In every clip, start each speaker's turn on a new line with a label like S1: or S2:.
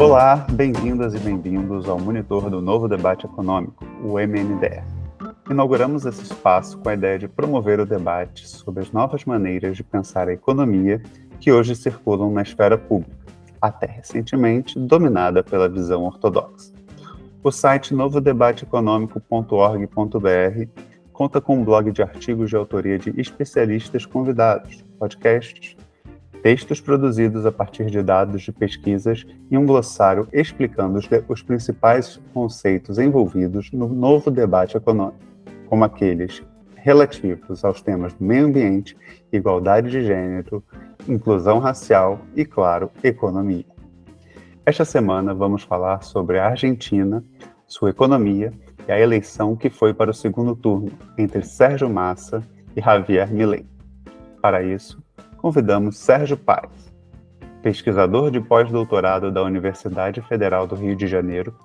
S1: Olá, bem-vindas e bem-vindos ao Monitor do Novo Debate Econômico, o MNDE. Inauguramos esse espaço com a ideia de promover o debate sobre as novas maneiras de pensar a economia que hoje circulam na esfera pública, até recentemente dominada pela visão ortodoxa. O site novodebateeconomico.org.br conta com um blog de artigos de autoria de especialistas convidados, podcasts, textos produzidos a partir de dados de pesquisas e um glossário explicando os principais conceitos envolvidos no novo debate econômico, como aqueles relativos aos temas do meio ambiente, igualdade de gênero, inclusão racial e, claro, economia. Esta semana vamos falar sobre a Argentina, sua economia e a eleição que foi para o segundo turno entre Sérgio Massa e Javier Milei. Para isso, convidamos Sérgio Paes, pesquisador de pós-doutorado da Universidade Federal do Rio de Janeiro,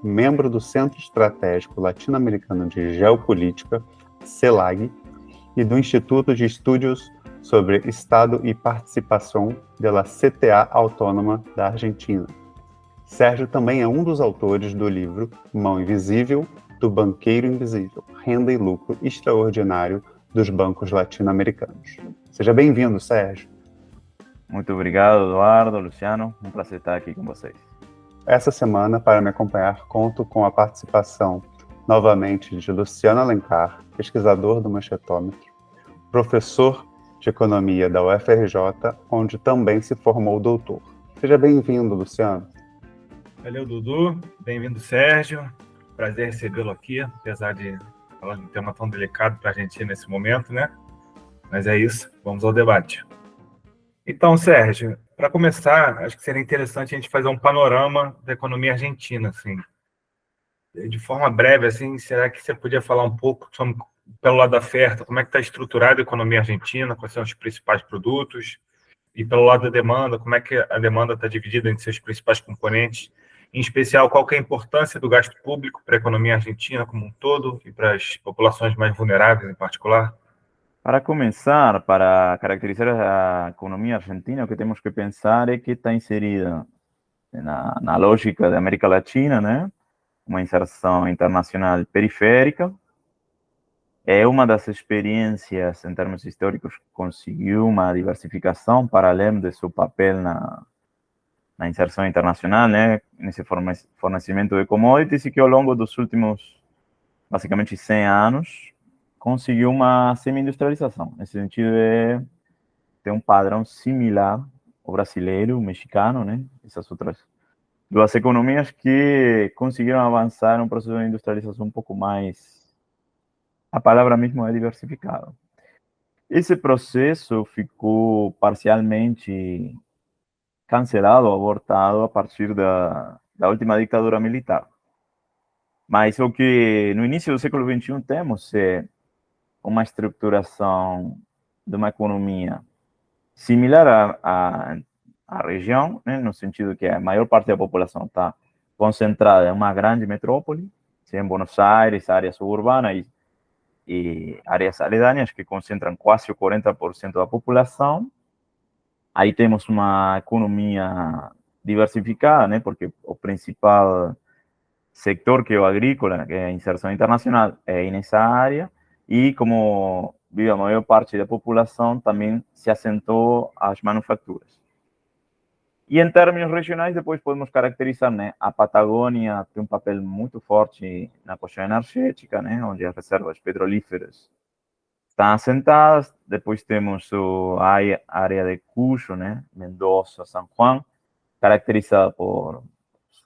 S1: membro do Centro Estratégico Latino-Americano de Geopolítica, CELAG, e do Instituto de Estudos sobre Estado e Participação da CTA Autônoma da Argentina. Sérgio também é um dos autores do livro Mão Invisível, do Banqueiro Invisível, Renda e Lucro Extraordinário dos Bancos Latino-Americanos. Seja bem-vindo, Sérgio.
S2: Muito obrigado, Eduardo, Luciano. Um prazer estar aqui com vocês.
S1: Essa semana, para me acompanhar, conto com a participação novamente de Luciano Alencar, pesquisador do Manchetômetro, professor de Economia da UFRJ, onde também se formou doutor. Seja bem-vindo, Luciano.
S3: Valeu, Dudu. Bem-vindo, Sérgio. Prazer recebê-lo aqui, apesar de falar de um tema tão delicado para a Argentina nesse momento, né? Mas é isso, vamos ao debate. Então, Sérgio, para começar, acho que seria interessante a gente fazer um panorama da economia argentina, assim. De forma breve, assim, será que você podia falar um pouco sobre, pelo lado da oferta, como é que está estruturada a economia argentina, quais são os principais produtos, e pelo lado da demanda, como é que a demanda está dividida entre seus principais componentes, em especial, qual que é a importância do gasto público para a economia argentina como um todo e para as populações mais vulneráveis em particular?
S2: Para começar, para caracterizar a economia argentina, o que temos que pensar é que está inserida na lógica da América Latina, né? Uma inserção internacional periférica. É uma das experiências, em termos históricos, que conseguiu uma diversificação para além de seu papel na inserção internacional, né? Nesse fornecimento de commodities, e que ao longo dos últimos, basicamente, 100 anos, conseguiu uma semi-industrialização, nesse sentido de ter um padrão similar ao brasileiro, o mexicano, né? Essas outras duas economias que conseguiram avançar num processo de industrialização um pouco mais, a palavra mesmo é diversificado. Esse processo ficou parcialmente cancelado, abortado a partir da última ditadura militar. Mas o que no início do século XXI temos é uma estruturação de uma economia similar à região, né, no sentido que a maior parte da população está concentrada em uma grande metrópole, em Buenos Aires, área suburbana e áreas aledañas que concentram quase o 40% da população. Aí temos uma economia diversificada, né, porque o principal sector, que é o agrícola, que é a inserção internacional, é nessa área. E como vive a maior parte da população, também se assentou as manufaturas. E em termos regionais, depois podemos caracterizar, né, a Patagônia tem um papel muito forte na questão energética, né, onde as reservas petrolíferas estão assentadas. Depois temos a área de Cuyo, né, Mendoza, San Juan, caracterizada por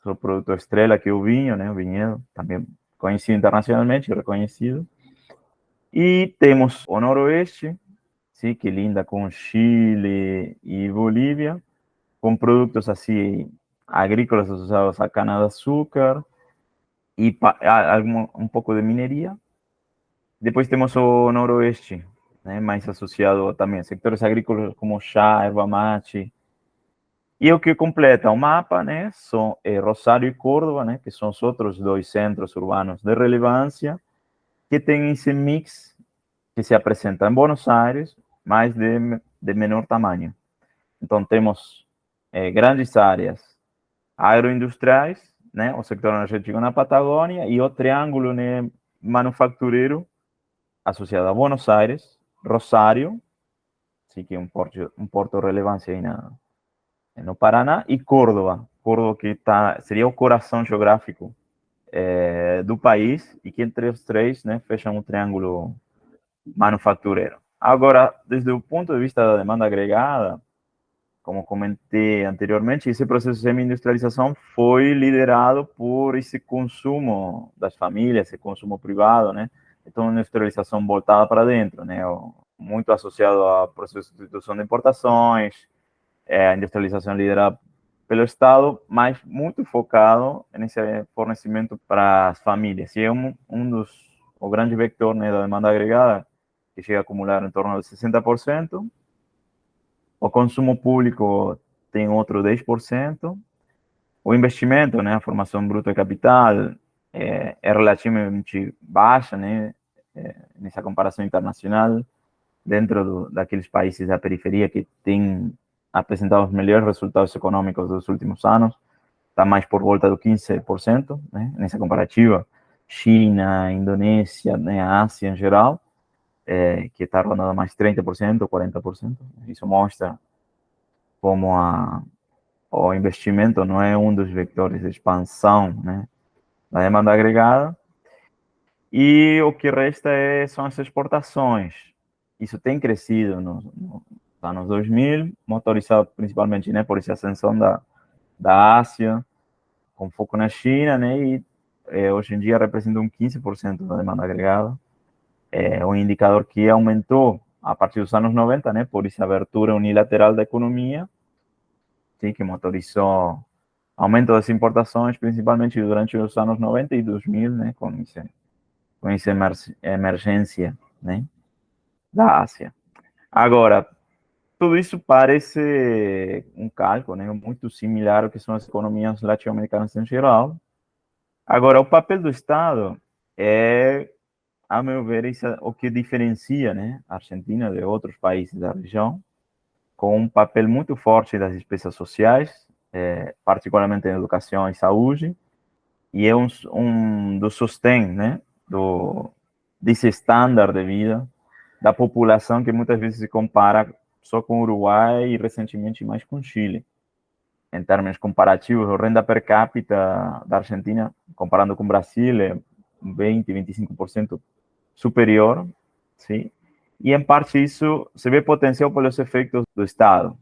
S2: seu produto estrela, que é o vinho, né, o vinhedo, também conhecido internacionalmente, reconhecido. E temos o noroeste, sim, que linda com Chile e Bolívia, com produtos assim agrícolas associados a cana-de-açúcar e um pouco de mineria. Depois temos o noroeste, né, mais associado também a sectores agrícolas como chá, erva mate. E o que completa o mapa, né, são Rosário e Córdoba, né, que são os outros dois centros urbanos de relevância, que têm esse mix que se apresenta em Buenos Aires, mas de menor tamanho. Então, temos grandes áreas agroindustriais, né, o setor energético na Patagônia e o triângulo, né, manufatureiro associado a Buenos Aires, Rosário, sim, que é um porto de relevância aí no Paraná, e Córdoba, que seria o coração geográfico do país, e que entre os três, né, fecham um triângulo manufatureiro. Agora, desde o ponto de vista da demanda agregada, como comentei anteriormente, esse processo de semi-industrialização foi liderado por esse consumo das famílias, esse consumo privado, né? Então, industrialização voltada para dentro, né? Muito associado ao processo de substituição de importações, a industrialização liderada pelo Estado, mas muito focado nesse fornecimento para as famílias. E é o grande vector, né, da demanda agregada, que chega a acumular em torno de 60%. O consumo público tem outro 10%. O investimento, né, a formação bruta de capital, é relativamente baixa, né, nessa comparação internacional, dentro daqueles países da periferia que têm apresentado os melhores resultados econômicos dos últimos anos, está mais por volta do 15%, né, nessa comparativa. China, Indonésia, né, a Ásia em geral, que está rondando mais 30%, 40%. Isso mostra como o investimento não é um dos vetores de expansão, né, da demanda agregada. E o que resta são as exportações. Isso tem crescido nos anos 2000, motorizado principalmente, né, por essa ascensão da Ásia, com foco na China, né, e hoje em dia representa 15% da demanda agregada. É um indicador que aumentou a partir dos anos 90, né, por essa abertura unilateral da economia, sim, que motorizou aumento das importações, principalmente durante os anos 90 e 2000, né, com essa emergência, né, da Ásia. Agora, tudo isso parece um cálculo, né, muito similar ao que são as economias latino-americanas em geral. Agora, o papel do Estado é, a meu ver, isso é o que diferencia, né, a Argentina de outros países da região, com um papel muito forte das despesas sociais, particularmente em educação e saúde, e é do sostém, né, desse estándar de vida da população que muitas vezes se compara só com o Uruguai e recentemente mais com o Chile. Em termos comparativos, a renda per capita da Argentina, comparando com o Brasil, é 20, 25% superior, sim? E em parte isso se vê potencial pelos efeitos do Estado.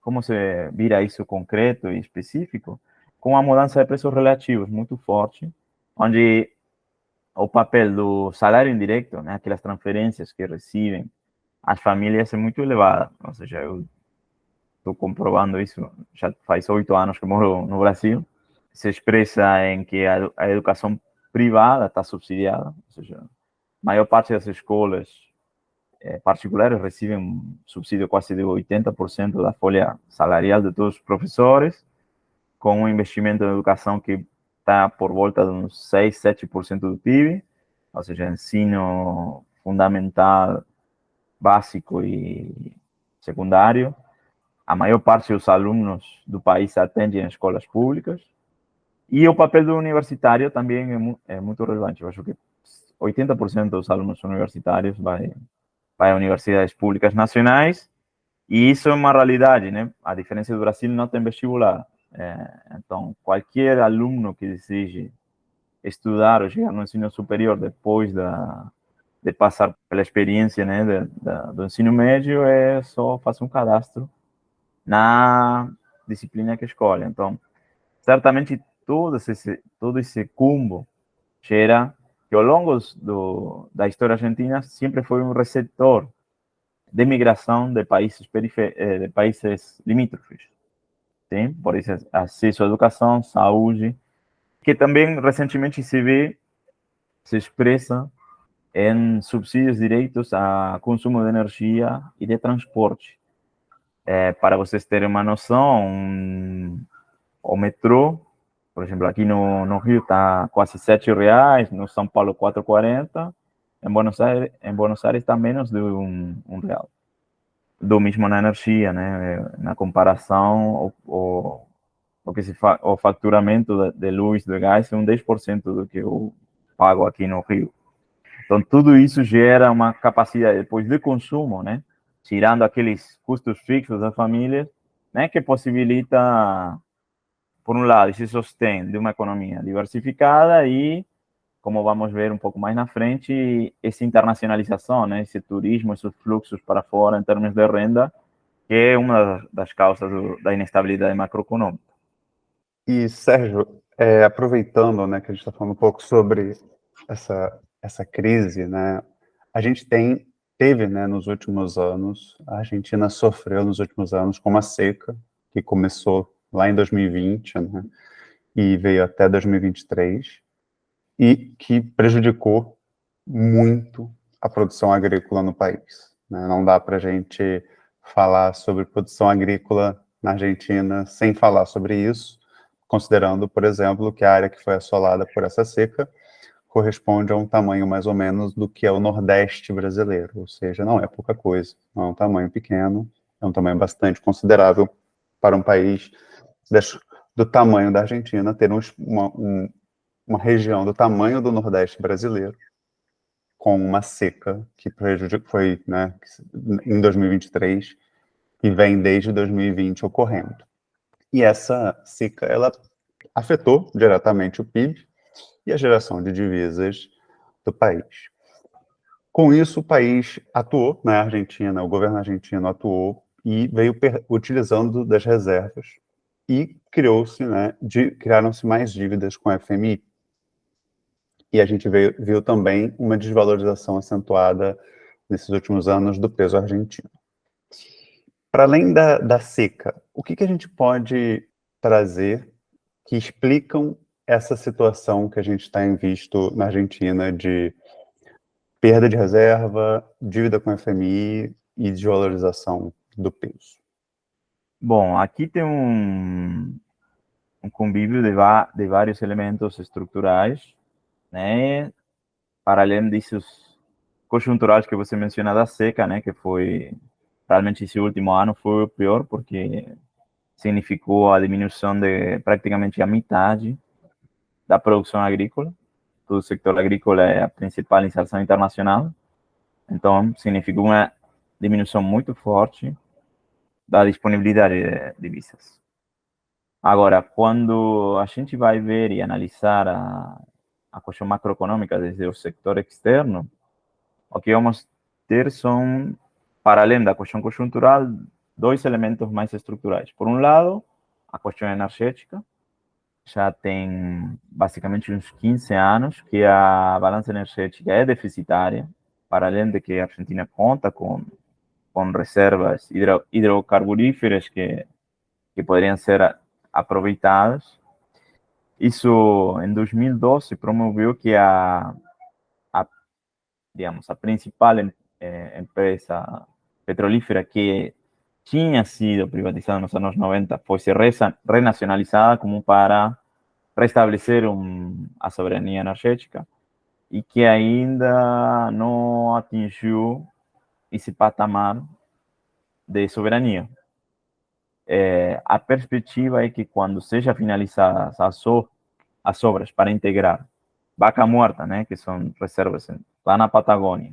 S2: Como se vira isso concreto e específico? Com a mudança de preços relativos muito forte, onde o papel do salário indireto, né, aquelas transferências que recebem as famílias é muito elevada. Ou seja, eu estou comprovando isso, já faz 8 anos que moro no Brasil. Se expressa em que a educação privada está subsidiada, ou seja, a maior parte das escolas particulares recebem um subsídio quase de 80% da folha salarial de todos os professores, com um investimento em educação que está por volta de uns 6, 7% do PIB, ou seja, ensino fundamental, básico e secundário. A maior parte dos alunos do país atendem em escolas públicas. E o papel do universitário também é muito relevante. Eu acho que 80% dos alunos universitários vai a universidades públicas nacionais, e isso é uma realidade, né? A diferença do Brasil, não tem vestibular. Então, qualquer aluno que deseje estudar ou chegar no ensino superior depois de passar pela experiência, né, do ensino médio, é só fazer um cadastro na disciplina que escolhe. Então, certamente todo esse combo gera que ao longo da história argentina sempre foi um receptor de migração de países limítrofes, sim? Por isso, acesso à educação, saúde, que também recentemente se expressa em subsídios diretos a consumo de energia e de transporte. Para vocês terem uma noção, o metrô, por exemplo, aqui no Rio está quase R$7, no São Paulo 4,40, em Buenos Aires está menos de um real. Do mesmo na energia, né? Na comparação, o o faturamento de luz, do gás, é 10% do que eu pago aqui no Rio. Então, tudo isso gera uma capacidade depois de consumo, né? Tirando aqueles custos fixos das famílias, né? Que possibilita, por um lado, esse sostém de uma economia diversificada e, como vamos ver um pouco mais na frente, essa internacionalização, né? Esse turismo, esses fluxos para fora em termos de renda, que é uma das causas da inestabilidade macroeconômica.
S1: E, Sérgio, aproveitando, né, que a gente está falando um pouco sobre essa crise, né, a gente teve, né, nos últimos anos, a Argentina sofreu nos últimos anos com uma seca que começou lá em 2020, né, e veio até 2023, e que prejudicou muito a produção agrícola no país, né? Não dá para a gente falar sobre produção agrícola na Argentina sem falar sobre isso, considerando, por exemplo, que a área que foi assolada por essa seca corresponde a um tamanho mais ou menos do que é o Nordeste brasileiro, ou seja, não é pouca coisa, não é um tamanho pequeno, é um tamanho bastante considerável para um país do tamanho da Argentina ter uma região do tamanho do Nordeste brasileiro com uma seca que foi, né, em 2023 e vem desde 2020 ocorrendo. E essa seca, ela afetou diretamente o PIB e a geração de divisas do país. Com isso, o país atuou, né, a Argentina, o governo argentino atuou e veio utilizando das reservas e criaram-se mais dívidas com a FMI. E a gente viu também uma desvalorização acentuada nesses últimos anos do peso argentino. Para além da seca, o que a gente pode trazer que explicam essa situação que a gente está visto na Argentina de perda de reserva, dívida com o FMI e desvalorização do peso?
S2: Bom, aqui tem um convívio de vários elementos estruturais, né? Para além desses conjunturais que você menciona da seca, né? Que foi, realmente esse último ano foi o pior, porque significou a diminuição de praticamente a metade da produção agrícola. Todo o sector agrícola é a principal inserção internacional. Então, significou uma diminuição muito forte da disponibilidade de divisas. Agora, quando a gente vai ver e analisar a questão macroeconômica desde o setor externo, o que vamos ter são, para além da questão conjuntural, dois elementos mais estruturais. Por um lado, a questão energética. Já tem basicamente uns 15 anos que a balança energética é deficitária, para além de que a Argentina conta com reservas hidrocarburíferas que poderiam ser aproveitadas. Isso, em 2012, promoveu que digamos, a principal empresa petrolífera que tinha sido privatizada nos anos 90 fosse renacionalizada como para restabelecer a soberania energética e que ainda não atingiu esse patamar de soberania. A perspectiva é que quando seja finalizadas as obras para integrar Vaca Muerta, né, que são reservas lá na Patagônia,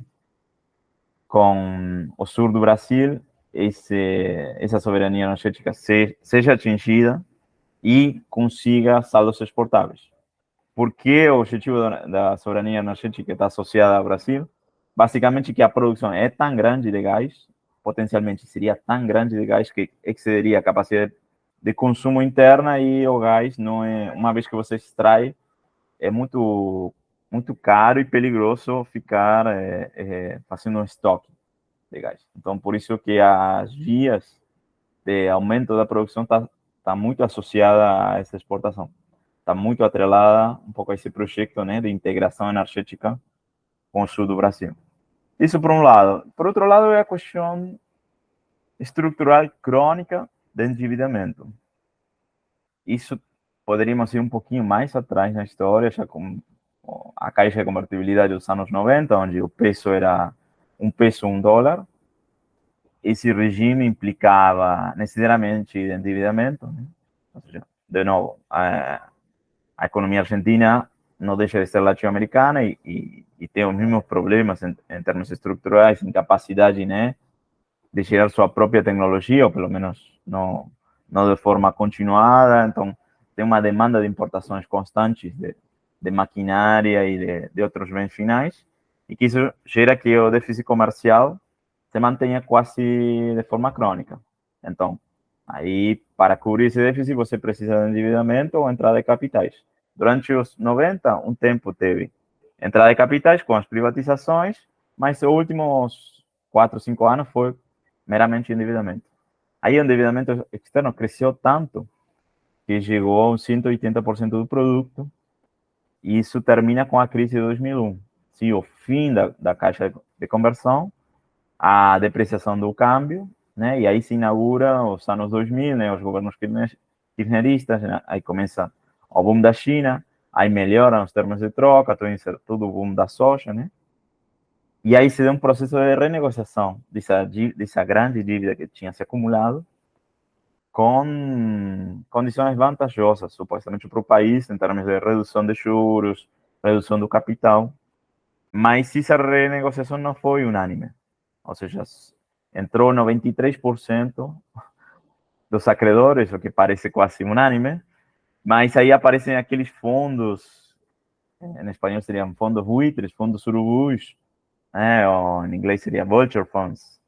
S2: com o sul do Brasil, essa soberania energética seja atingida e consiga saldos exportáveis. Por que o objetivo da soberania energética está associado ao Brasil? Basicamente que a produção é tão grande de gás, potencialmente seria tão grande de gás que excederia a capacidade de consumo interna e o gás não é, uma vez que você extrai, é muito caro e perigoso ficar fazendo um estoque de gás. Então, por isso que as vias de aumento da produção está muito associada a essa exportação. Está muito atrelada um pouco a esse projeto, né, de integração energética com o sul do Brasil. Isso por um lado. Por outro lado, é a questão estrutural crônica de endividamento. Isso poderíamos ir um pouquinho mais atrás na história, já com a caixa de convertibilidade dos anos 90, onde o peso era um peso, um dólar. Esse regime implicava necessariamente endividamento, né? Ou seja, de novo, a economia argentina não deixa de ser latino-americana e tem os mesmos problemas em termos estruturais, incapacidade, né, de gerar sua própria tecnologia, ou pelo menos não de forma continuada. Então, tem uma demanda de importações constantes de maquinária e de outros bens finais, e que isso gera que o déficit comercial se mantenha quase de forma crônica. Então, aí, para cobrir esse déficit, você precisa de endividamento ou entrada de capitais. Durante os 90, um tempo teve entrada de capitais com as privatizações, mas os últimos 4, 5 anos foi meramente endividamento. Aí o endividamento externo cresceu tanto que chegou a uns 180% do produto, e isso termina com a crise de 2001. Sim, o fim da caixa de conversão, a depreciação do câmbio, né? E aí se inaugura os anos 2000, né? Os governos kirchneristas, né? Aí começa o boom da China, aí melhoram os termos de troca, todo o boom da soja, né? E aí se deu um processo de renegociação dessa grande dívida que tinha se acumulado, com condições vantajosas, supostamente, para o país, em termos de redução de juros, redução do capital. Mas essa renegociação não foi unânime. Ou seja, entrou 93% dos acreedores, o que parece quase unânime, mas aí aparecem aqueles fundos, em espanhol seriam fundos buitres, fundos urubus, né? Ou em inglês seria vulture funds.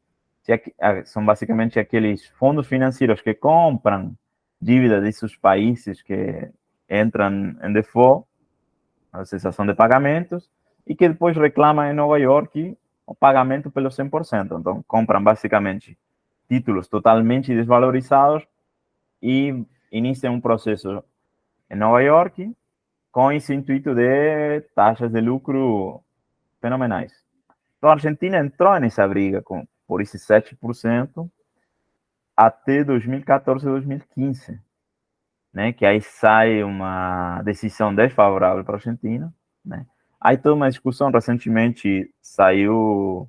S2: São basicamente aqueles fundos financeiros que compram dívida desses países que entram em default, a cessação de pagamentos, e que depois reclamam em Nova York o pagamento pelo 100%. Então, compram basicamente títulos totalmente desvalorizados e iniciam um processo em Nova York com esse intuito de taxas de lucro fenomenais. Então, a Argentina entrou nessa briga por esses 7% até 2014, 2015, né? Que aí sai uma decisão desfavorável para a Argentina, né? Aí toda uma discussão, recentemente saiu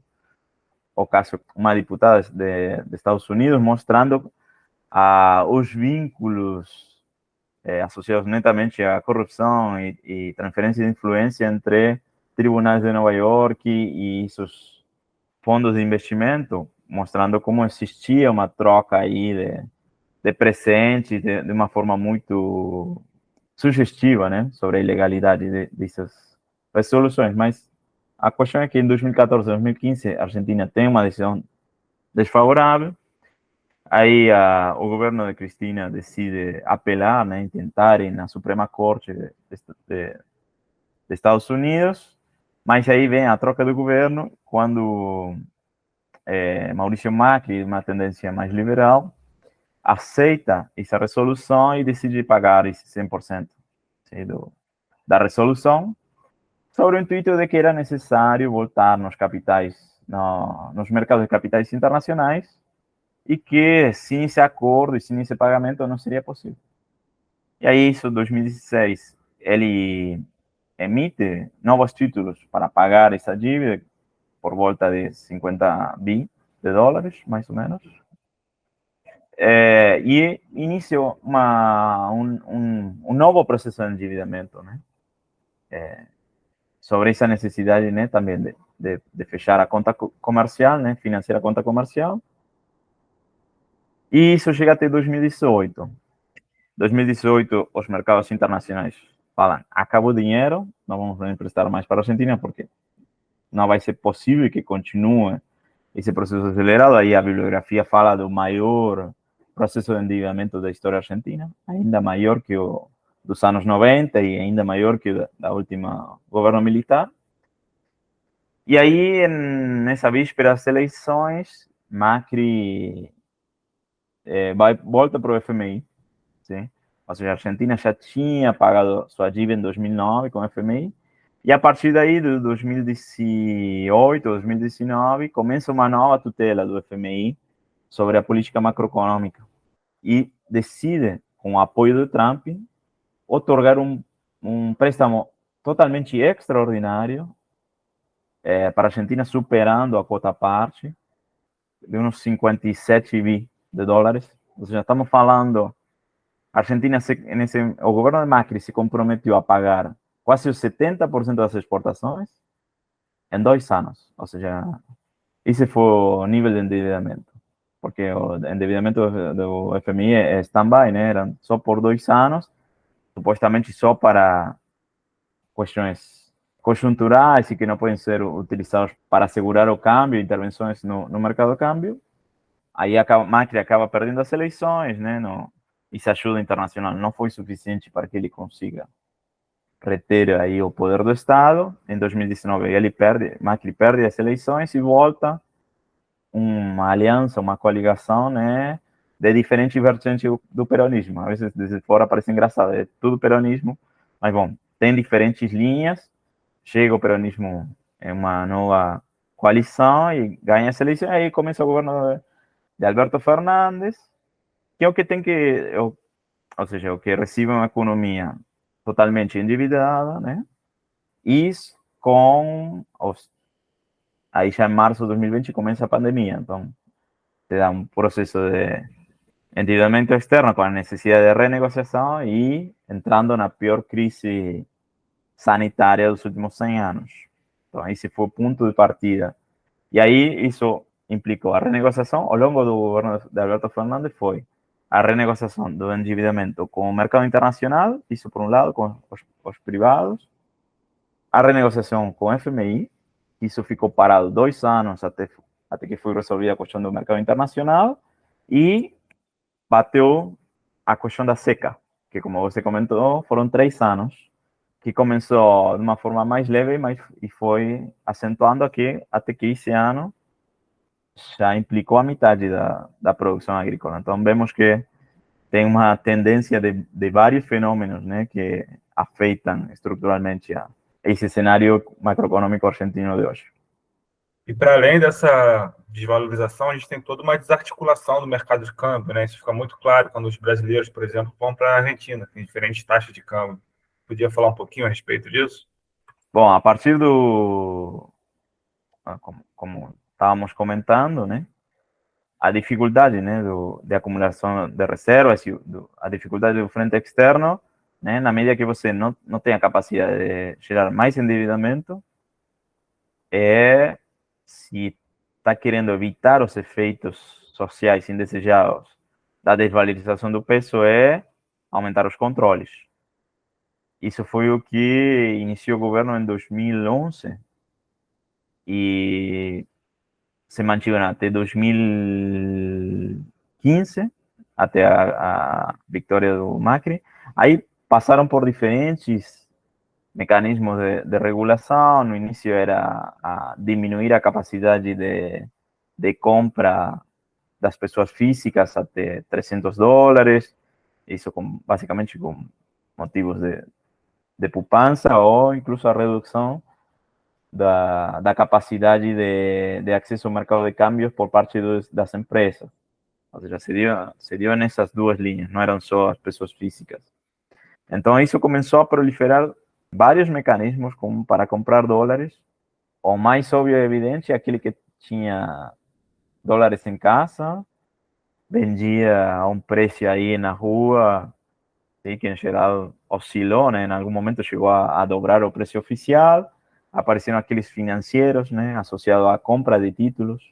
S2: o caso, uma diputada de Estados Unidos mostrando os vínculos associados netamente à corrupção e transferência de influência entre tribunais de Nova York e esses fundos de investimento, mostrando como existia uma troca aí de presentes de uma forma muito sugestiva, né, sobre a ilegalidade dessas resoluções. Mas a questão é que em 2014, 2015, a Argentina tem uma decisão desfavorável. Aí o governo de Cristina decide apelar, né, tentar ir na Suprema Corte de Estados Unidos, mas aí vem a troca do governo, quando Maurício Macri, uma tendência mais liberal, aceita essa resolução e decide pagar esse 100%, sim, da resolução, sobre o intuito de que era necessário voltar nos capitais, nos mercados de capitais internacionais, e que sem esse acordo e sem esse pagamento não seria possível. E aí, isso, em 2016, ele emite novos títulos para pagar essa dívida por volta de 50 bi de dólares, mais ou menos. E iniciou um novo processo de endividamento, né? Sobre essa necessidade, né, também de fechar a conta comercial, né, financiar a conta comercial. E isso chega até 2018. 2018, os mercados internacionais falam: acabou o dinheiro, não vamos emprestar mais para a Argentina, porque não vai ser possível que continue esse processo acelerado. Aí a bibliografia fala do maior processo de endividamento da história argentina, ainda maior que o dos anos 90 e ainda maior que da última governo militar. E aí, nessa víspera das eleições, Macri volta para o FMI, sim? Ou seja, a Argentina já tinha pagado sua dívida em 2009 com o FMI, e a partir daí, de 2018, 2019, começa uma nova tutela do FMI sobre a política macroeconômica e decide, com o apoio do Trump, otorgar um préstamo totalmente extraordinário para a Argentina, superando a quota parte de uns 57 bi de dólares. Ou seja, estamos falando A Argentina, o governo de Macri se comprometeu a pagar quase os 70% das exportações em 2 anos. Ou seja, esse foi o nível de endividamento. Porque o endividamento do FMI é stand-by, né? Eram só por 2 anos, supostamente só para questões conjunturais e que não podem ser utilizados para assegurar o câmbio, intervenções no mercado do câmbio. Aí Macri acaba perdendo as eleições, né? Essa ajuda internacional não foi suficiente para que ele consiga reter aí o poder do Estado. Em 2019, Macri perde as eleições e volta uma aliança, uma coligação, né, de diferentes vertentes do peronismo. Às vezes, desde fora parece engraçado, é tudo peronismo, mas, bom, tem diferentes linhas, chega o peronismo em uma nova coalição e ganha essa eleição, aí começa o governo de Alberto Fernandes, que é o que tem que, ou seja, o que recebe uma economia totalmente endividada, né, e com aí já em março de 2020 começa a pandemia, então te dá um processo de endividamento externo com a necessidade de renegociação e entrando na pior crise sanitária dos últimos 100 anos. Então, esse foi o ponto de partida. E aí, isso implicou a renegociação, ao longo do governo de Alberto Fernandes, foi a renegociação do endividamento com o mercado internacional, isso por um lado, com os privados, a renegociação com o FMI, isso ficou parado 2 anos até que foi resolvida a questão do mercado internacional, e bateu a questão da seca, que, como você comentou, foram 3 anos, que começou de uma forma mais leve e foi acentuando aqui, até que esse ano já implicou a metade da produção agrícola. Então, vemos que tem uma tendência de vários fenômenos, né, que afetam estruturalmente esse cenário macroeconômico argentino de hoje.
S3: E para além dessa desvalorização, a gente tem toda uma desarticulação do mercado de câmbio, né? Isso fica muito claro quando os brasileiros, por exemplo, vão para a Argentina, tem diferentes taxas de câmbio. Podia falar um pouquinho a respeito disso?
S2: Bom, a partir como estávamos comentando, né, a dificuldade, né, de acumulação de reservas e a dificuldade do frente externo, né, na medida que você não tem a capacidade de gerar mais endividamento, se está querendo evitar os efeitos sociais indesejados da desvalorização do peso, é aumentar os controles. Isso foi o que iniciou o governo em 2011 e se mantiveram até 2015, até a vitória do Macri. Aí passaram por diferentes mecanismos de regulação. No início era a diminuir a capacidade de compra das pessoas físicas até $300, isso basicamente com motivos de poupança, ou incluso a redução da capacidade de acesso ao mercado de câmbios por parte das empresas. Ou seja, se dio nessas duas linhas, não eram só as pessoas físicas. Então, isso começou a proliferar vários mecanismos como para comprar dólares. O mais óbvio e evidente é aquele que tinha dólares em casa, vendia a um preço aí na rua, sim, que em geral oscilou, né? Em algum momento chegou a dobrar o preço oficial. Apareceram aqueles financeiros, né, associados à compra de títulos,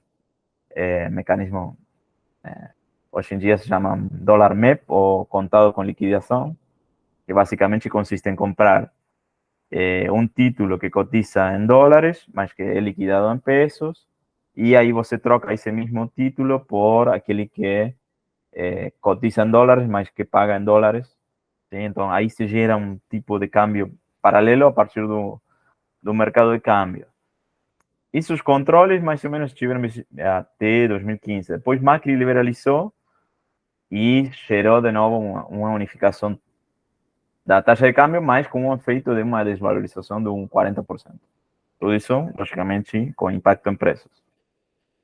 S2: mecanismo, hoje em dia se chama dólar MEP, ou contado com liquidação, que basicamente consiste em comprar um título que cotiza em dólares, mas que é liquidado em pesos, e aí você troca esse mesmo título por aquele que cotiza em dólares, mas que paga em dólares. Sim? Então, aí se gera um tipo de câmbio paralelo a partir do mercado de câmbio. Isso, os controles mais ou menos tiveram até 2015. Depois Macri liberalizou e gerou de novo uma unificação da taxa de câmbio, mas com um efeito de uma desvalorização de 40%. Tudo isso, logicamente, com impacto em preços.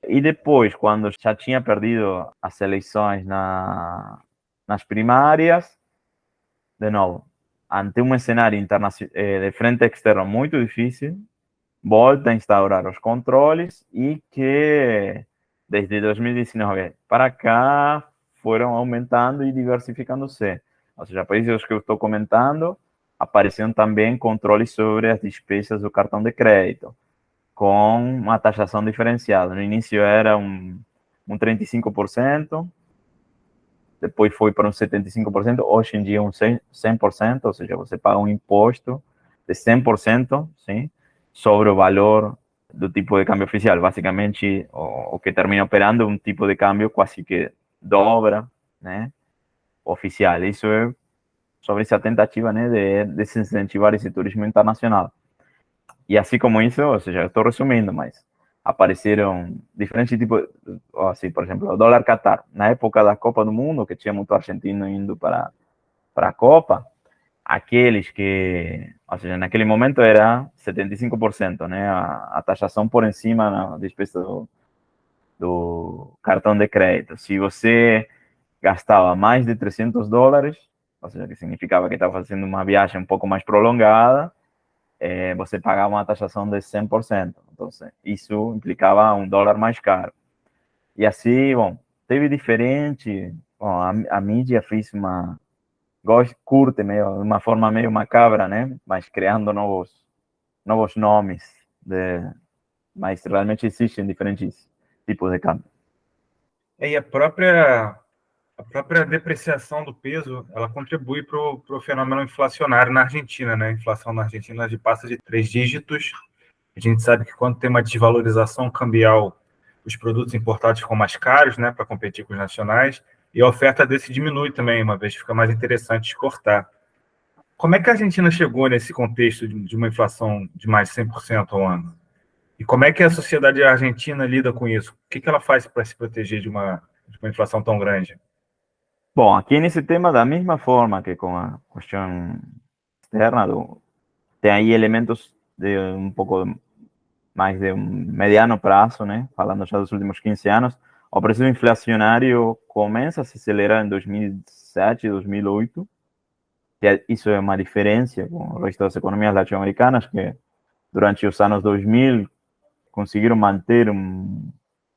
S2: E depois, quando já tinha perdido as eleições nas primárias, de novo, ante um cenário de frente externo muito difícil, volta a instaurar os controles e que desde 2019 para cá foram aumentando e diversificando-se. Ou seja, países que eu estou comentando, apareciam também controles sobre as despesas do cartão de crédito, com uma taxação diferenciada. No início era um 35%, depois foi para um 75%, hoje em dia um 100%, ou seja, você paga um imposto de 100%, sim, sobre o valor do tipo de câmbio oficial. Basicamente, o que termina operando é um tipo de câmbio quase que dobra, né, oficial. Isso é sobre essa tentativa, né, de desincentivar esse turismo internacional. E assim como isso, ou seja, eu estou resumindo, mas apareceram diferentes tipos, assim, por exemplo, o dólar Qatar. Na época da Copa do Mundo, que tinha muito argentino indo para a Copa, aqueles que, ou seja, naquele momento era 75%, né, a taxação por cima na despesa do cartão de crédito. Se você gastava mais de $300, ou seja, que significava que estava fazendo uma viagem um pouco mais prolongada, você pagava uma taxação de 100%. Então, isso implicava um dólar mais caro. E assim, bom, teve diferente. Bom, a mídia fez curte meio, de uma forma meio macabra, né? Mas criando novos nomes. Mas realmente existem diferentes tipos de câmbio.
S3: E a própria depreciação do peso, ela contribui para o fenômeno inflacionário na Argentina, né? A inflação na Argentina passa de 3 dígitos. A gente sabe que quando tem uma desvalorização cambial, os produtos importados ficam mais caros, né, para competir com os nacionais, e a oferta desse diminui também, uma vez que fica mais interessante exportar. Como é que a Argentina chegou nesse contexto de uma inflação de mais de 100% ao ano? E como é que a sociedade argentina lida com isso? O que ela faz para se proteger de uma inflação tão grande?
S2: Bom, aqui nesse tema, da mesma forma que com a questão externa, tem aí elementos de um pouco mais de um mediano prazo, né? Falando já dos últimos 15 anos, o processo inflacionário começa a se acelerar em 2007, 2008. Isso é uma diferença com o resto das economias latino-americanas, que durante os anos 2000 conseguiram manter uma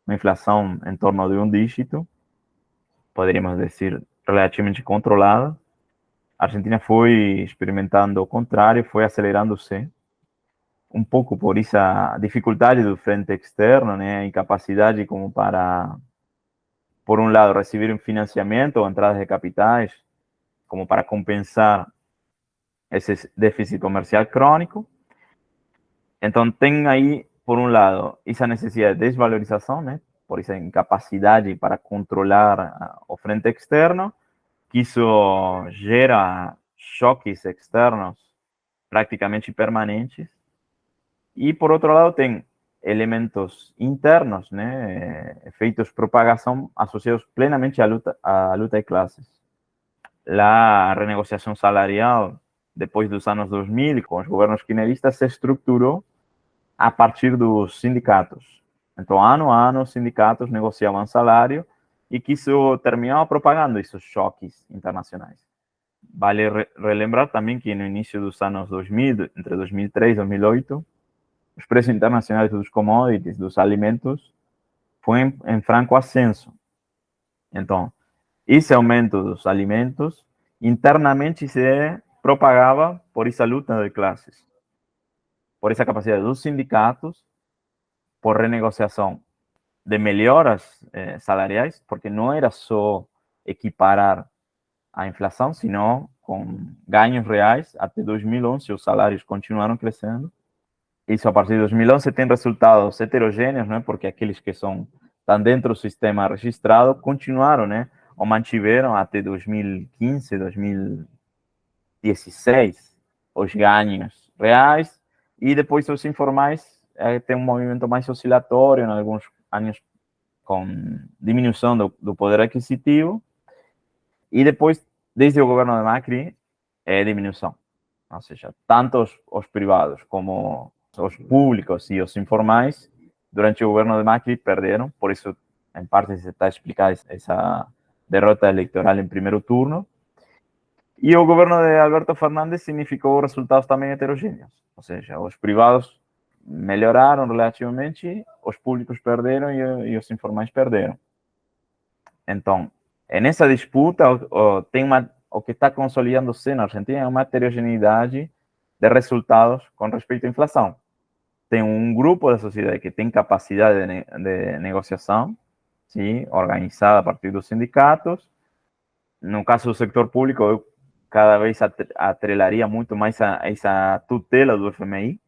S2: inflação em torno de um dígito, poderíamos dizer relativamente controlada. A Argentina foi experimentando o contrário, foi acelerando-se, um pouco por essa dificuldade do frente externo, né, a incapacidade como para, por um lado, receber um financiamento ou entradas de capitais, como para compensar esse déficit comercial crônico. Então, tem aí, por um lado, essa necessidade de desvalorização, né, por essa incapacidade para controlar o frente externo, que isso gera choques externos praticamente permanentes. E, por outro lado, tem elementos internos, né, efeitos propagação associados plenamente à luta de classes. A renegociação salarial, depois dos anos 2000, com os governos kirchneristas, se estruturou a partir dos sindicatos. Então, ano a ano, os sindicatos negociavam salário e que isso terminava propagando esses choques internacionais. Vale relembrar também que no início dos anos 2000, entre 2003 e 2008, os preços internacionais dos commodities, dos alimentos, foi em franco ascenso. Então, esse aumento dos alimentos internamente se propagava por essa luta de classes, por essa capacidade dos sindicatos, por renegociação de melhoras salariais, porque não era só equiparar a inflação, sino com ganhos reais. Até 2011, os salários continuaram crescendo. Isso, a partir de 2011, tem resultados heterogêneos, né? Porque aqueles que estão dentro do sistema registrado continuaram, né? Ou mantiveram até 2015, 2016, os ganhos reais. E depois os informais tem um movimento mais oscilatório, em alguns anos com diminuição do poder aquisitivo. E depois, desde o governo de Macri, diminuição. Ou seja, tanto os privados como os públicos e os informais, durante o governo de Macri, perderam. Por isso, em parte, se está explicada essa derrota eleitoral em primeiro turno. E o governo de Alberto Fernandes significou resultados também heterogêneos. Ou seja, os privados melhoraram relativamente, os públicos perderam e os informais perderam. Então, nessa disputa, tem o que está consolidando-se na Argentina é uma heterogeneidade de resultados com respeito à inflação. Tem um grupo da sociedade que tem capacidade de negociação, sim, organizada a partir dos sindicatos. No caso do setor público, eu cada vez atrelaria muito mais a essa tutela do FMI,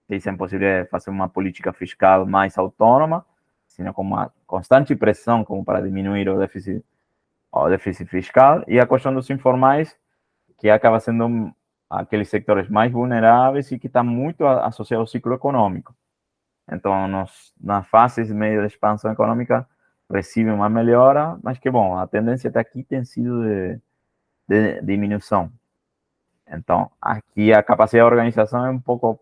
S2: que isso é impossível fazer uma política fiscal mais autônoma, sino com uma constante pressão como para diminuir o déficit fiscal, e a questão dos informais, que acaba sendo aqueles sectores mais vulneráveis e que está muito associado ao ciclo econômico. Então, nas fases meio de expansão econômica, recebe uma melhora, mas que, bom, a tendência até aqui tem sido de diminuição. Então, aqui a capacidade de organização é um pouco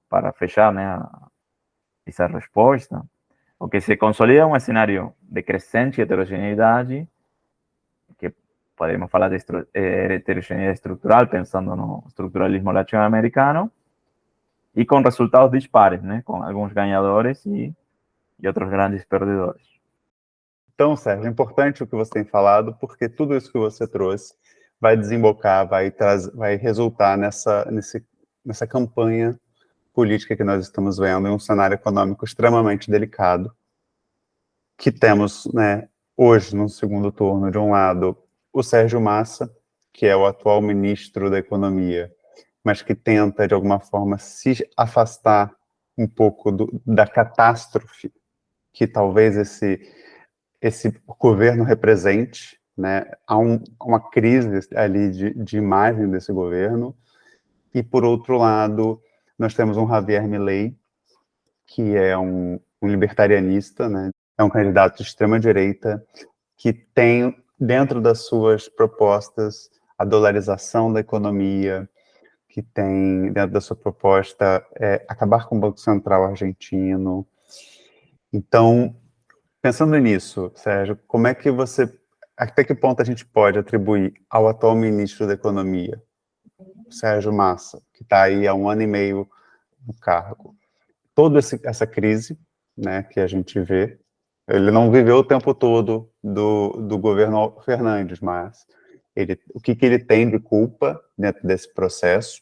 S2: para fechar, né, essa resposta. O que se consolida é um cenário de crescente heterogeneidade, que podemos falar de heterogeneidade estrutural, pensando no estruturalismo latino-americano, e com resultados dispares, né, com alguns ganhadores e outros grandes perdedores.
S1: Então, Sérgio, é importante o que você tem falado, porque tudo isso que você trouxe vai desembocar, vai resultar nessa campanha política que nós estamos vendo, em um cenário econômico extremamente delicado, que temos, né, hoje, no segundo turno, de um lado, o Sérgio Massa, que é o atual ministro da Economia, mas que tenta, de alguma forma, se afastar um pouco da catástrofe que talvez esse governo represente, né? Há uma crise ali de imagem desse governo. E, por outro lado, nós temos um Javier Milei, que é um libertarianista, né? É um candidato de extrema-direita, que tem, dentro das suas propostas, a dolarização da economia, que tem, dentro da sua proposta, acabar com o Banco Central argentino. Então, pensando nisso, Sérgio, como é que até que ponto a gente pode atribuir ao atual ministro da Economia, Sérgio Massa, que está aí há 1 ano e meio no cargo, toda essa crise, né, que a gente vê? Ele não viveu o tempo todo do governo Fernandes, mas o que ele tem de culpa dentro desse processo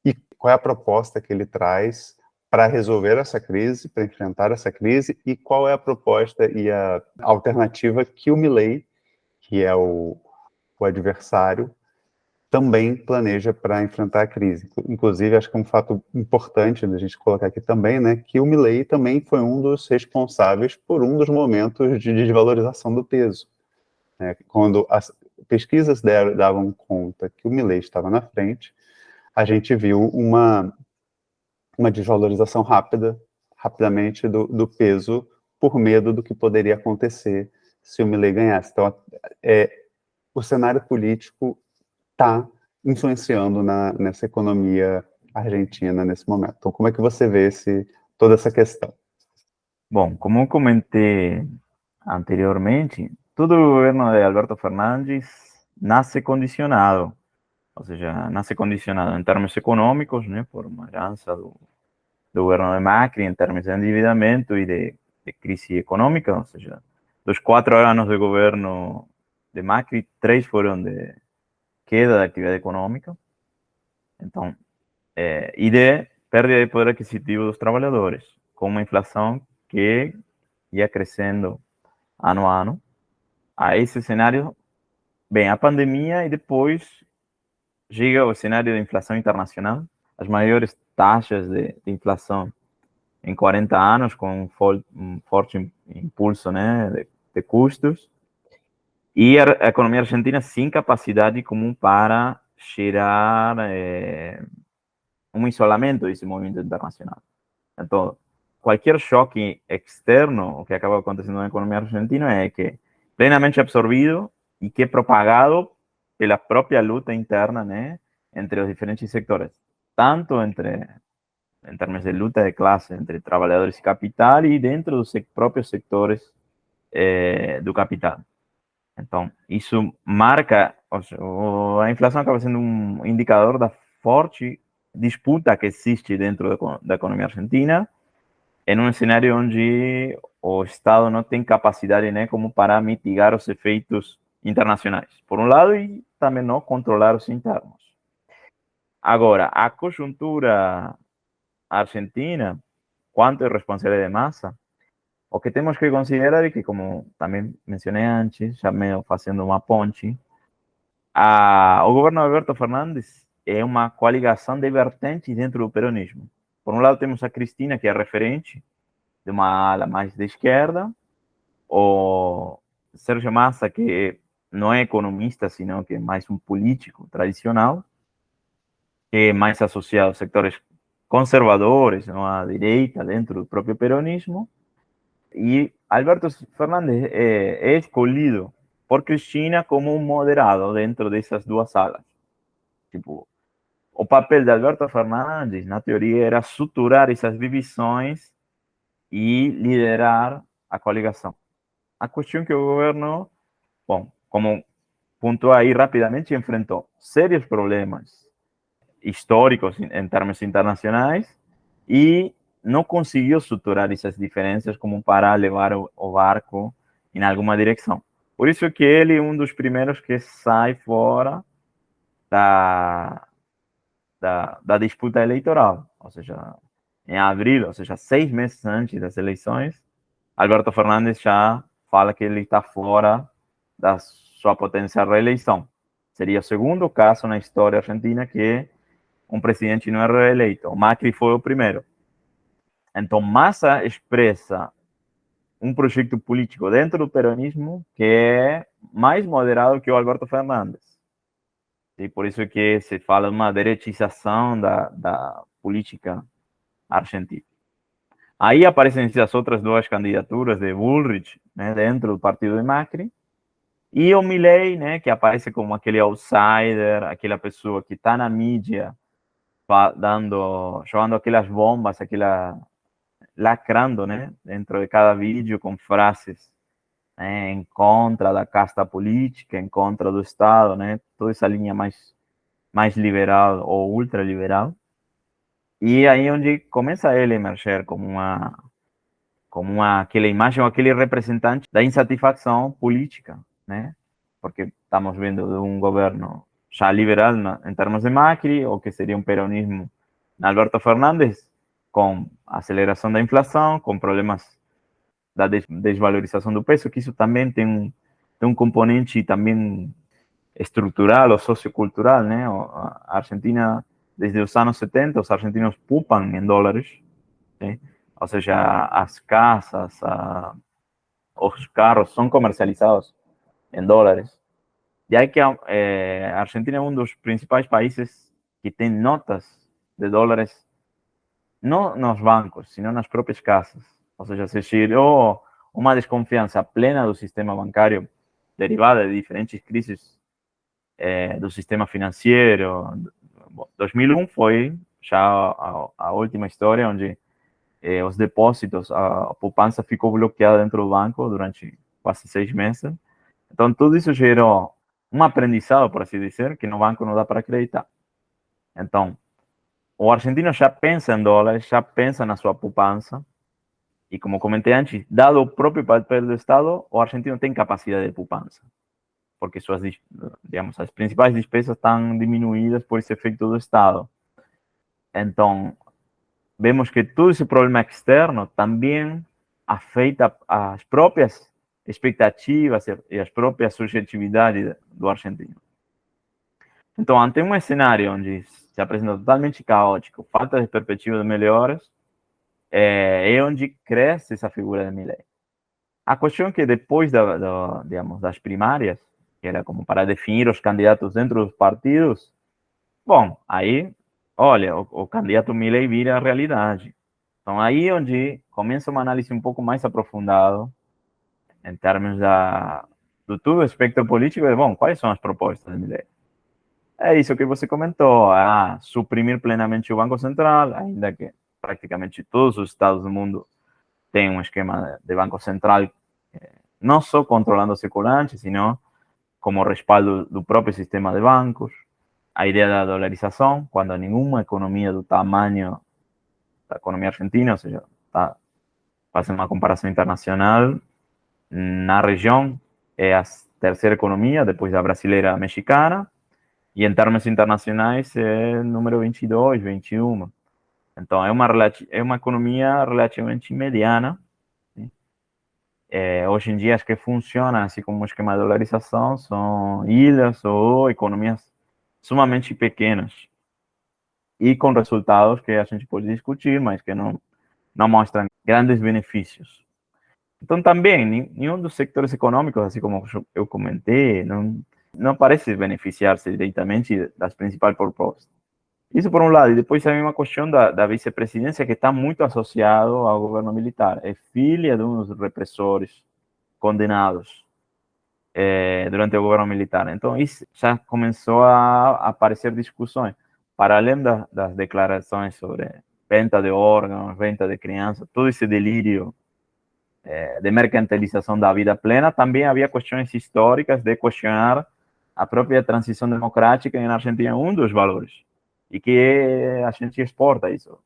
S1: e qual é a proposta que ele traz para resolver essa crise, para enfrentar essa crise, e qual é a proposta e a alternativa que o Milei, que é o adversário, também planeja para enfrentar a crise. Inclusive, acho que é um fato importante da gente colocar aqui também, né, que o Milei também foi um dos responsáveis por um dos momentos de desvalorização do peso. Né? Quando as pesquisas davam conta que o Milei estava na frente, a gente viu uma desvalorização rapidamente do peso, por medo do que poderia acontecer se o Milei ganhasse. Então, o cenário político está influenciando nessa economia argentina nesse momento. Então, como é que você vê toda essa questão?
S2: Bom, como eu comentei anteriormente, todo o governo de Alberto Fernandes nasce condicionado, ou seja, nasce condicionado em termos econômicos, né, por uma herança do governo de Macri, em termos de endividamento e de crise econômica, ou seja, dos 4 anos de governo de Macri, 3 foram de queda da atividade econômica, então, e de perda de poder aquisitivo dos trabalhadores, com uma inflação que ia crescendo ano a ano. A esse cenário, bem, a pandemia, e depois chega o cenário de inflação internacional, as maiores taxas de inflação em 40 anos, com um forte impulso, né, de custos, e a economia argentina sem capacidade comum para gerar um isolamento desse movimento internacional. Então, qualquer choque externo, o que acaba acontecendo na economia argentina, é que plenamente absorvido e que é propagado pela própria luta interna, né, entre os diferentes sectores, tanto em termos de luta de classe entre trabalhadores e capital, e dentro dos próprios sectores do capital. Então, isso marca, a inflação acaba sendo um indicador da forte disputa que existe dentro da economia argentina, em um cenário onde o Estado não tem capacidade, né, como para mitigar os efeitos internacionais, por um lado, e também não controlar os internos. Agora, a conjuntura argentina, quanto à responsabilidade de Massa, o que temos que considerar é que, como também mencionei antes, já meio fazendo uma ponte, o governo de Alberto Fernandes é uma coligação de vertentes dentro do peronismo. Por um lado, temos a Cristina, que é referente de uma ala mais de esquerda, o Sérgio Massa, que não é economista, sino que é mais um político tradicional, que é mais associado a setores conservadores, não, à direita, dentro do próprio peronismo. E Alberto Fernandes é escolhido por Cristina como um moderado dentro dessas duas alas. Tipo, o papel de Alberto Fernandes, na teoria, era suturar essas divisões e liderar a coligação. A questão é que o governo, bom, como pontuou aí rapidamente, enfrentou sérios problemas históricos em termos internacionais e não conseguiu suturar essas diferenças como para levar o barco em alguma direção. Por isso que ele é um dos primeiros que sai fora da disputa eleitoral, ou seja, em abril, ou seja, 6 meses antes das eleições, Alberto Fernandes já fala que ele está fora da sua potencial reeleição. Seria o segundo caso na história argentina que um presidente não é reeleito. O Macri foi o primeiro. Então, Massa expressa um projeto político dentro do peronismo que é mais moderado que o Alberto Fernandes. E por isso que se fala de uma derechização da política argentina. Aí aparecem essas outras duas candidaturas de Bullrich, né, dentro do partido de Macri, e o Milei, né, que aparece como aquele outsider, aquela pessoa que está na mídia, jogando aquelas bombas, lacrando, né, dentro de cada vídeo com frases, né, em contra da casta política, em contra do Estado, né, toda essa linha mais liberal ou ultraliberal. E aí onde começa ele a emerger como aquela imagem, aquele representante da insatisfação política, né? Porque estamos vendo de um governo já liberal em termos de Macri, ou que seria um peronismo na Alberto Fernandes, com aceleração da inflação, com problemas da desvalorização do peso, que isso também tem um componente também estrutural ou sociocultural, né? A Argentina, desde os anos 70, os argentinos poupam em dólares, né? Ou seja, as casas, os carros são comercializados em dólares. E aí que a Argentina é um dos principais países que tem notas de dólares, não nos bancos, sino nas próprias casas. Ou seja, se gerou uma desconfiança plena do sistema bancário derivada de diferentes crises do sistema financeiro. 2001 foi já a última história onde os depósitos, a poupança ficou bloqueada dentro do banco durante quase 6 meses. Então, tudo isso gerou um aprendizado, por assim dizer, que no banco não dá para acreditar. Então, o argentino já pensa em dólares, já pensa na sua poupança, e como comentei antes, dado o próprio papel do Estado, o argentino tem capacidade de poupança, porque digamos, as principais despesas estão diminuídas por esse efeito do Estado. Então, vemos que todo esse problema externo também afeta as próprias expectativas e as próprias subjetividades do argentino. Então, ante um cenário onde se apresenta totalmente caótico, falta de perspectivas melhores, é onde cresce essa figura de Milei. A questão é que depois digamos, das primárias, que era como para definir os candidatos dentro dos partidos, bom, aí, olha, o candidato Milei vira a realidade. Então, aí é onde começa uma análise um pouco mais aprofundada em termos do todo o espectro político, bom, quais são as propostas de Milei? É isso que você comentou, suprimir plenamente o Banco Central, ainda que praticamente todos os estados do mundo têm um esquema de Banco Central, não só controlando o circulante, sino como respaldo do próprio sistema de bancos. A ideia da dolarização, quando nenhuma economia do tamanho da economia argentina, ou seja, fazendo uma comparação internacional, na região é as terceira economia, depois da brasileira mexicana, e em termos internacionais é número 22, 21. Então, é uma economia relativamente mediana. Hoje em dia, as que funcionam assim como um esquema de dolarização são ilhas ou economias sumamente pequenas e com resultados que a gente pode discutir, mas que não mostram grandes benefícios. Então, também, nenhum dos sectores econômicos, assim como eu comentei, não parece beneficiar-se diretamente das principais propostas. Isso por um lado, e depois tem uma questão da vice-presidência que está muito associado ao governo militar. É filha de uns repressores condenados durante o governo militar. Então, isso já começou a aparecer discussões, para além das declarações sobre venda de órgãos, venda de crianças, todo esse delírio de mercantilização da vida plena, também havia questões históricas de questionar a própria transição democrática em Argentina, é um dos valores, e que a gente exporta isso.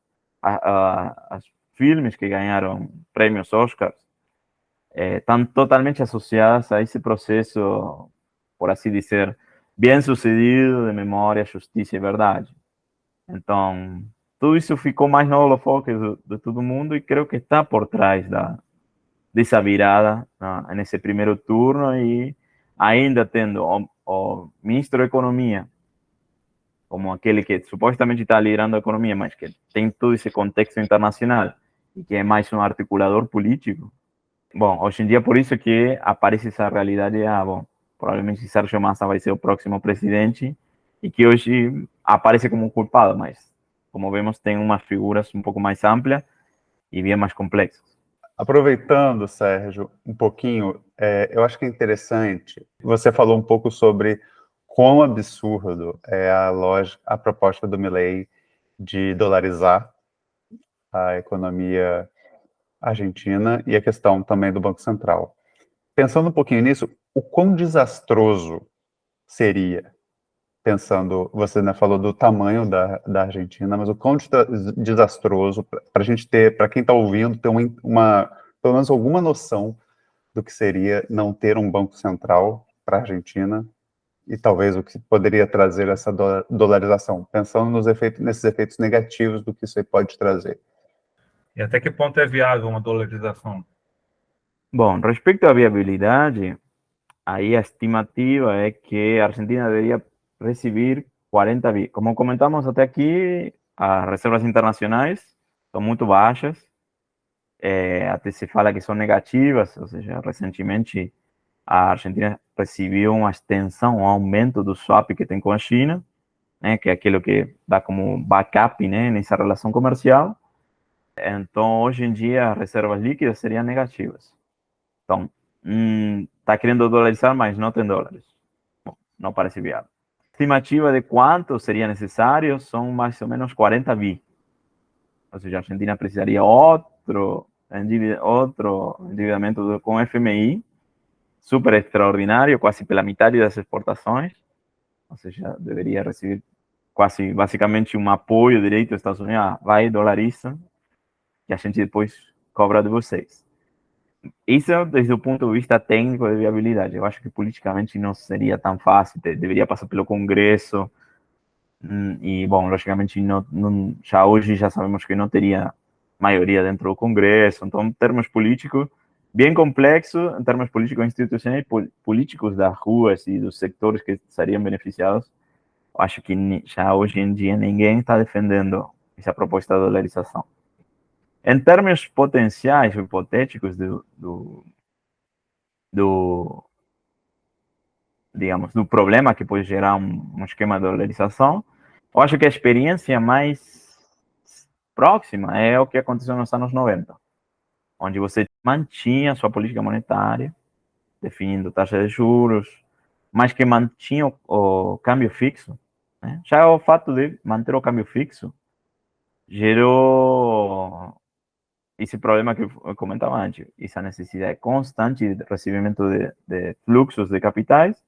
S2: Os filmes que ganharam prêmios Oscar estão totalmente associados a esse processo, por assim dizer, bem sucedido de memória, justiça e verdade. Então, tudo isso ficou mais no holofote de todo mundo e creio que está por trás dessa virada nesse primeiro turno, e ainda tendo o ministro da Economia como aquele que supostamente está liderando a economia, mas que tem todo esse contexto internacional e que é mais um articulador político. Bom, hoje em dia, por isso que aparece essa realidade, bom, provavelmente Sérgio Massa vai ser o próximo presidente, e que hoje aparece como culpado, mas, como vemos, tem umas figuras um pouco mais amplas e bem mais complexas.
S1: Aproveitando, Sérgio, um pouquinho, eu acho que é interessante, você falou um pouco sobre quão absurdo é a proposta do Milei de dolarizar a economia argentina e a questão também do Banco Central. Pensando um pouquinho nisso, o quão desastroso seria, pensando, você falou do tamanho da Argentina, mas o quão desastroso para a gente ter, para quem está ouvindo, ter pelo menos alguma noção do que seria não ter um Banco Central para a Argentina, e talvez o que poderia trazer essa dolarização, pensando nesses efeitos negativos do que isso aí pode trazer.
S3: E até que ponto é viável uma dolarização?
S2: Bom, respecto à viabilidade, aí a estimativa é que a Argentina deveria receber 40 bi. Como comentamos até aqui, as reservas internacionais são muito baixas, até se fala que são negativas, ou seja, recentemente a Argentina recebeu uma extensão, um aumento do swap que tem com a China, né, que é aquilo que dá como backup, né, nessa relação comercial. Então, hoje em dia, as reservas líquidas seriam negativas. Então, está querendo dolarizar, mas não tem dólares. Bom, não parece viável. A estimativa de quanto seria necessário são mais ou menos 40 bi. Ou seja, a Argentina precisaria outro endividamento com o FMI, super extraordinário, quase pela metade das exportações. Ou seja, deveria receber quase, basicamente, um apoio direito dos Estados Unidos. Vai, dolariza, que a gente depois cobra de vocês. Isso desde o ponto de vista técnico de viabilidade. Eu acho que politicamente não seria tão fácil, deveria passar pelo Congresso, e, bom, logicamente, já hoje já sabemos que não teria maioria dentro do Congresso. Então, em termos políticos, bem complexo, em termos políticos institucionais, políticos das ruas e dos setores que seriam beneficiados, acho que já hoje em dia ninguém está defendendo essa proposta de dolarização. Em termos potenciais ou hipotéticos digamos, do problema que pode gerar um esquema de dolarização, eu acho que a experiência mais próxima é o que aconteceu nos anos 90, onde você mantinha sua política monetária, definindo taxa de juros, mas que mantinha o câmbio fixo, né? Já o fato de manter o câmbio fixo gerou esse problema que eu comentava antes, essa necessidade constante de recebimento de fluxos de capitais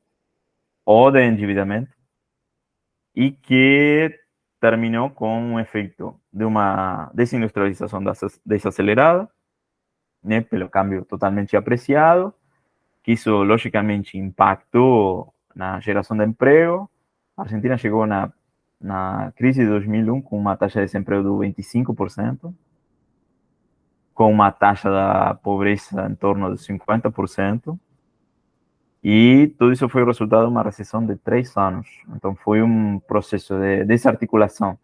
S2: ou de endividamento, e que terminou com um efeito de uma desindustrialização desacelerada, né, pelo câmbio totalmente apreciado, que isso, logicamente, impactou na geração de emprego. A Argentina chegou na crise de 2001 com uma taxa de desemprego do 25%, com uma taxa da pobreza em torno de 50%, e tudo isso foi o resultado de uma recessão de 3 anos. Então, foi um processo de desarticulação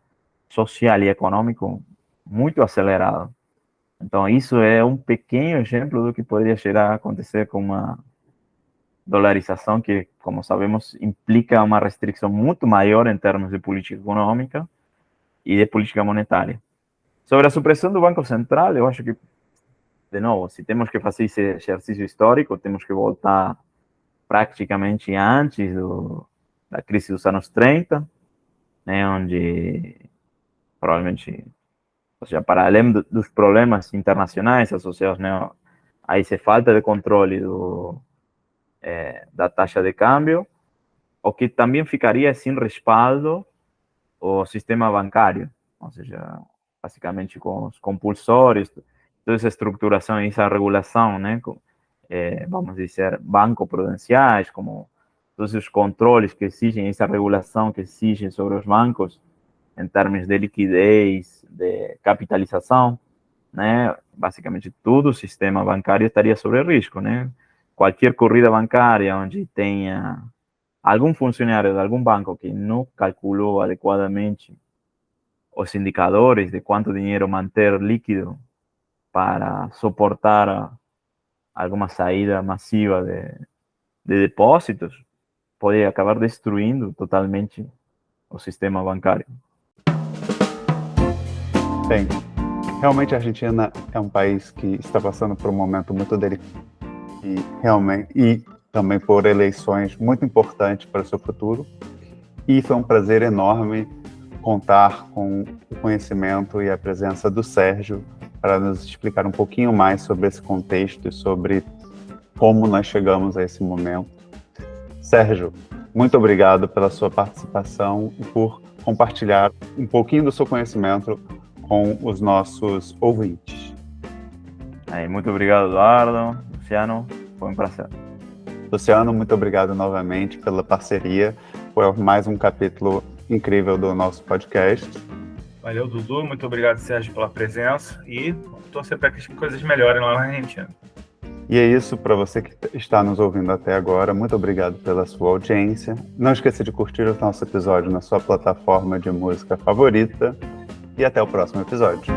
S2: social e econômico muito acelerado. Então, isso é um pequeno exemplo do que poderia chegar a acontecer com uma dolarização que, como sabemos, implica uma restrição muito maior em termos de política econômica e de política monetária. Sobre a supressão do Banco Central, eu acho que, de novo, se temos que fazer esse exercício histórico, temos que voltar praticamente antes da crise dos anos 30, né, onde provavelmente, ou seja, para além dos problemas internacionais associados, né, a essa falta de controle da taxa de câmbio, o que também ficaria sem respaldo o sistema bancário, ou seja, basicamente com os compulsórios, toda essa estruturação e essa regulação, né, vamos dizer, banco-prudenciais, como todos os controles que exigem, essa regulação que exigem sobre os bancos, em termos de liquidez, de capitalização, né? Basicamente, todo o sistema bancário estaria sob risco, né? Qualquer corrida bancária onde tenha algum funcionário de algum banco que não calculou adequadamente os indicadores de quanto dinheiro manter líquido para suportar alguma saída massiva de depósitos, pode acabar destruindo totalmente o sistema bancário.
S1: Bem, realmente a Argentina é um país que está passando por um momento muito delicado e também por eleições muito importantes para o seu futuro. E foi um prazer enorme contar com o conhecimento e a presença do Sérgio para nos explicar um pouquinho mais sobre esse contexto e sobre como nós chegamos a esse momento. Sérgio, muito obrigado pela sua participação e por compartilhar um pouquinho do seu conhecimento com os nossos ouvintes.
S2: Muito obrigado, Eduardo, Luciano, foi um prazer.
S1: Luciano, muito obrigado novamente pela parceria, foi mais um capítulo incrível do nosso podcast.
S3: Valeu, Dudu, muito obrigado, Sérgio, pela presença e torcer para que as coisas melhorem lá na Argentina.
S1: E é isso, para você que está nos ouvindo até agora, muito obrigado pela sua audiência. Não esqueça de curtir o nosso episódio na sua plataforma de música favorita. E até o próximo episódio.